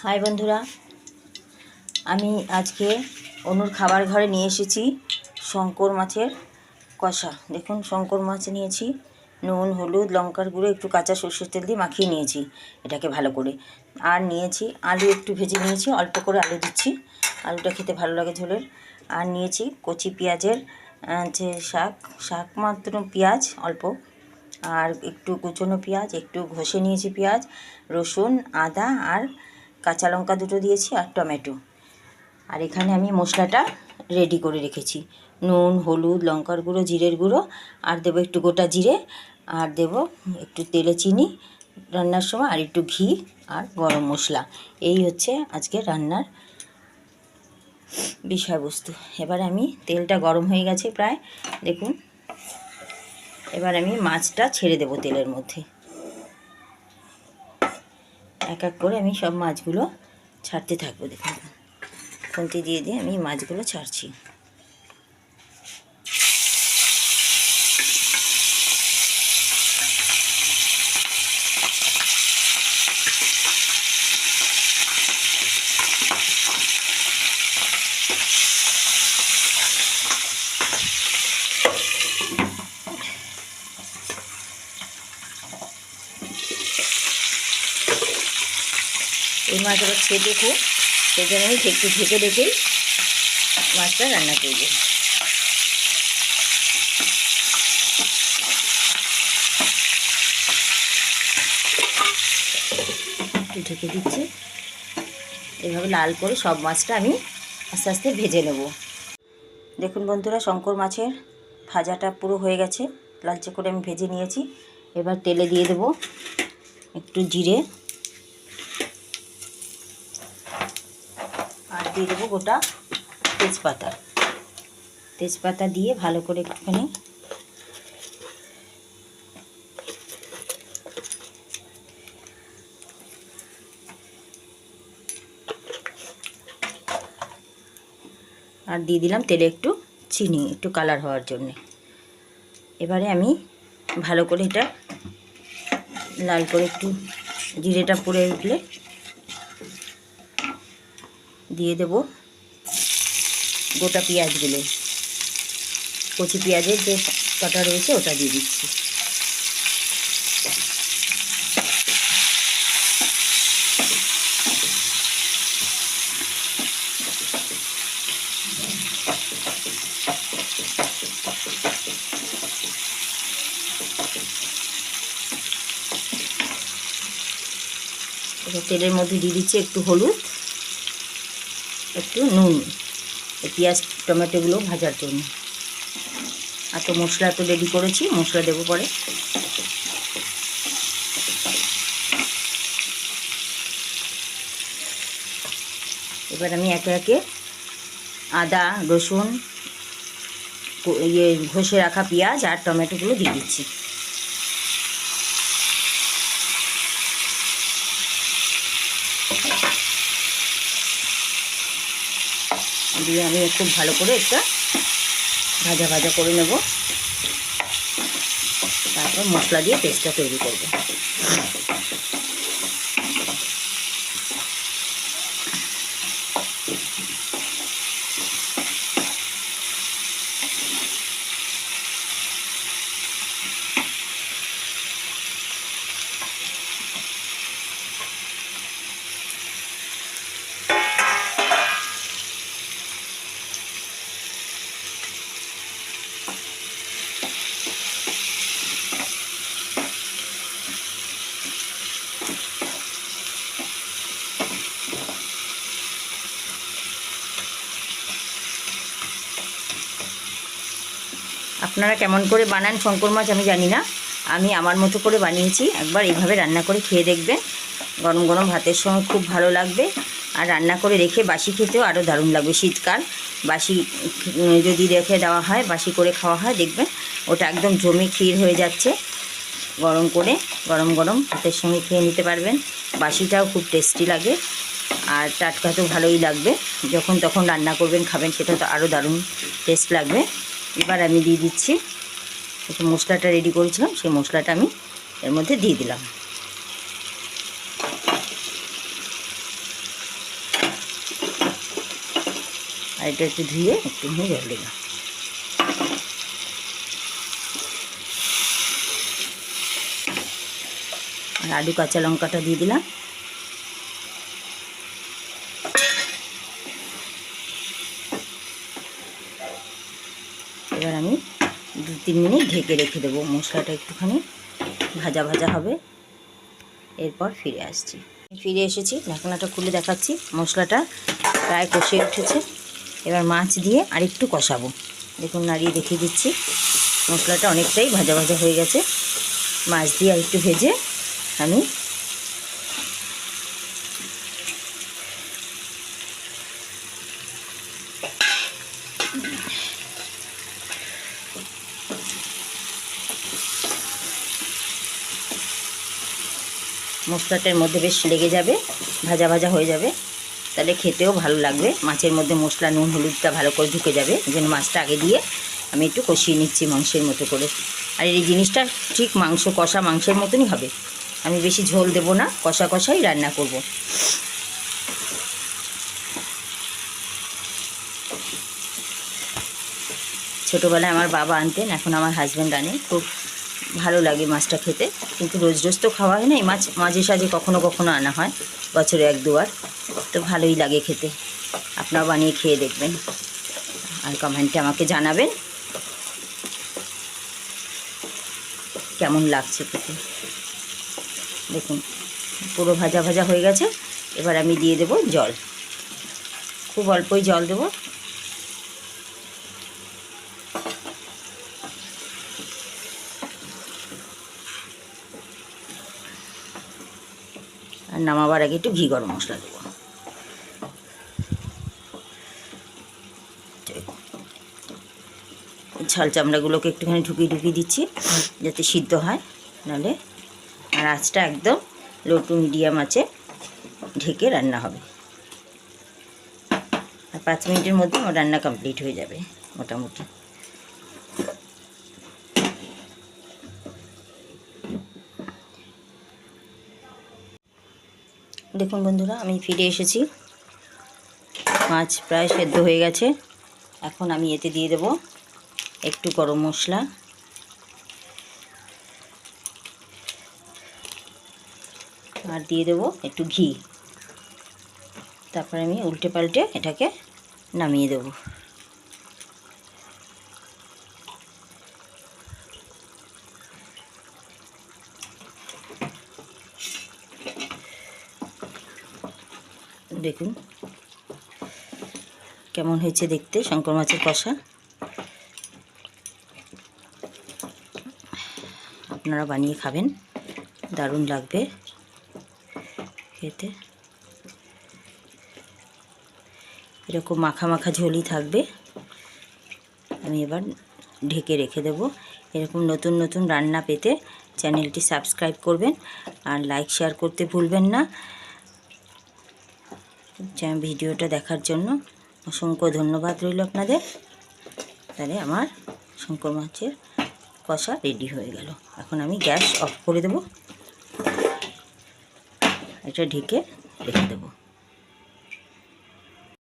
High বন্ধুরা, আমি আজকে অনুর খাবার ঘরে নিয়ে এসেছি শঙ্কর মাছের কষা। দেখুন, শঙ্কর মাছ নিয়েছি, নুন, হলুদ, লঙ্কার গুঁড়ো, একটু কাঁচা সর্ষের তেল দিয়ে মাখিয়ে নিয়েছি এটাকে ভালো করে। আর নিয়েছি আলু, একটু ভেজে নিয়েছি, অল্প করে আলু দিচ্ছি, আলুটা খেতে ভালো লাগে ঝোলের। আর নিয়েছি কচি পেঁয়াজের যে শাক মাত্র পেঁয়াজ অল্প, আর একটু কুচনো পেঁয়াজ, একটু ঘষে নিয়েছি পেঁয়াজ, রসুন, আদা আর কাঁচা লঙ্কা দুটো দিয়েছি, আর টমেটো। আর এখানে আমি মশলাটা রেডি করে রেখেছি, নুন, হলুদ, লঙ্কার গুঁড়ো, জিরের গুঁড়ো, আর দেবো একটু গোটা জিরে, আর দেবো একটু তেলে চিনি রান্নার সময়, আর একটু ঘি আর গরম মশলা। এই হচ্ছে আজকে রান্নার বিষয়বস্তু। এবার আমি, তেলটা গরম হয়ে গেছে প্রায়, দেখুন। এবার আমি মাছটা ছেড়ে দেবো তেলের মধ্যে। এক এক করে আমি সব মাছগুলো ছাড়তে থাকবো। দেখুন, খুন্তি দিয়ে দিয়ে আমি মাছগুলো ছাড়ছি। এই মাছ আবার ছেটে খুব, সেই জন্য আমি একটু ঢেকে রেখেই মাছটা রান্না করব। একটু ঢেকে দিচ্ছি, এভাবে লাল করে সব মাছটা আমি আস্তে আস্তে ভেজে নেব। দেখুন বন্ধুরা, শঙ্কর মাছের ভাজাটা পুরো হয়ে গেছে, লালচে করে আমি ভেজে নিয়েছি। এবার তেলে দিয়ে দেব একটু জিরে, আর দিয়ে দেবো গোটা তেজপাতা দিয়ে ভালো করে একটুখানি আর দিয়ে দিলাম তেলে একটু চিনি, একটু কালার হওয়ার জন্যে। এবারে আমি ভালো করে এটা লাল করে, একটু জিরেটা পুড়ে উঠলে দিয়ে দেব গোটা পেঁয়াজগুলো, কচি পেঁয়াজের যে কাটা রয়েছে ওটা দিয়ে দিচ্ছি। এবার তেলের মধ্যে দিয়ে দিচ্ছি একটু হলুদ, একটু নুন, এই পেঁয়াজ টমেটোগুলো ভাজার জন্য। আর তো মশলা তো রেডি করেছি, মশলা দেবো পরে। এবার আমি একে একে আদা, রসুন, ঘষে রাখা পেঁয়াজ আর টমেটোগুলো দিয়ে দিচ্ছি। দিয়ে আমি খুব ভালো করে একটা ভাজা ভাজা করে নেব, তারপর মশলা দিয়ে পেস্টটা তৈরি করব। আপনারা কেমন করে বানান শঙ্কর মাছ আমি জানি না, আমি আমার মতো করে বানিয়েছি। একবার এইভাবে রান্না করে খেয়ে দেখবেন, গরম গরম ভাতের সঙ্গে খুব ভালো লাগবে। আর রান্না করে রেখে বাসি খেতেও আরও দারুণ লাগবে। শীতকাল বাসি যদি রেখে দেওয়া হয়, বাসি করে খাওয়া হয়, দেখবেন ওটা একদম জমে ক্ষীর হয়ে যাচ্ছে। গরম করে গরম গরম ভাতের সঙ্গে খেয়ে নিতে পারবেন। বাসিটাও খুব টেস্টি লাগে, আর টাটকা তো ভালোই লাগবে। যখন তখন রান্না করবেন, খাবেন, সেটা তো আরও দারুণ টেস্ট লাগবে। এবার আমি দিয়ে দিচ্ছি একটু মশলাটা রেডি করেছিলাম, সেই মশলাটা আমি এর মধ্যে দিয়ে দিলাম। আর এটা একটু ধুয়ে একটুখানি জল দিলাম। আর আলু কাঁচা লঙ্কাটা দিয়ে দিলাম। এবার আমি 2-3 মিনিট ঢেকে রেখে দেবো। মশলাটা একটুখানি ভাজা ভাজা হবে, এরপর ফিরে আসছি। ফিরে এসেছি, ঢাকনাটা খুলে দেখাচ্ছি। মশলাটা প্রায় কষে উঠেছে। এবার মাছ দিয়ে আরেকটু কষাবো। দেখুন, নাড়িয়ে দেখিয়ে দিচ্ছি। মশলাটা অনেকটাই ভাজা ভাজা হয়ে গেছে। মাছ দিয়ে আরেকটু ভেজে আমি মশলাটার মধ্যে বেশ লেগে যাবে, ভাজা ভাজা হয়ে যাবে, তাহলে খেতেও ভালো লাগবে। মাছের মধ্যে মশলা, নুন, হলুদটা ভালো করে ঢুকে যাবে। এই জন্য মাছটা আগে দিয়ে আমি একটু কষিয়ে নিচ্ছি মাংসের মতো করে। আর এই জিনিসটা ঠিক মাংস কষা মাংসের মতনই হবে। আমি বেশি ঝোল দেব না, কষা কষাই রান্না করব। ছোটোবেলায় আমার বাবা আনতেন, এখন আমার হাজব্যান্ড আনে। খুব ভালো লাগে মাছটা খেতে, কিন্তু রোজ রোজ তো খাওয়া হয় না। এই মাছ মাঝে সাঝে কখনো কখনো আনা হয়, বছরে 1-2 বার। তো ভালোই লাগে খেতে। আপনারা বানিয়ে খেয়ে দেখবেন আর কমেন্টে আমাকে জানাবেন কেমন লাগছে খেতে। দেখুন, পুরো ভাজা ভাজা হয়ে গেছে। এবার আমি দিয়ে দেব জল, খুব অল্পই জল দেব। আর নামাবার আগে একটু ঘি গরম মশলা দেবো। ছাল চামড়াগুলোকে একটুখানি ঢুকিয়ে দিচ্ছি যাতে সিদ্ধ হয়, নাহলে। আর আঁচটা একদম লো টু মিডিয়াম আছে ঢেকে রান্না হবে। আর 5 মিনিটের মধ্যে আমার রান্না কমপ্লিট হয়ে যাবে মোটামুটি। দেখুন বন্ধুরা, আমি ফিরে এসেছি। মাছ প্রায় সেদ্ধ হয়ে গেছে। এখন আমি এতে দিয়ে দেব একটু গরম মশলা, আর দিয়ে দেব একটু ঘি। তারপরে আমি উল্টে পাল্টে এটাকে নামিয়ে দেব। দেখুন কেমন হয়েছে দেখতে শঙ্কর মাছের কষা। আপনারা বানিয়ে খাবেন, দারুণ লাগবে খেতে। এরকম মাখা মাখা ঝোলই থাকবে। আমি এবার ঢেকে রেখে দেব। এরকম নতুন নতুন রান্না পেতে চ্যানেলটি সাবস্ক্রাইব করবেন, আর লাইক শেয়ার করতে ভুলবেন না। ভিডিওটা দেখার জন্য অসংখ্য ধন্যবাদ রইল আপনাদের। তাহলে আমার শঙ্কর মাছের কষা রেডি হয়ে গেল। এখন আমি গ্যাস অফ করে দেব, এটা ঢেকে রেখে দেবো।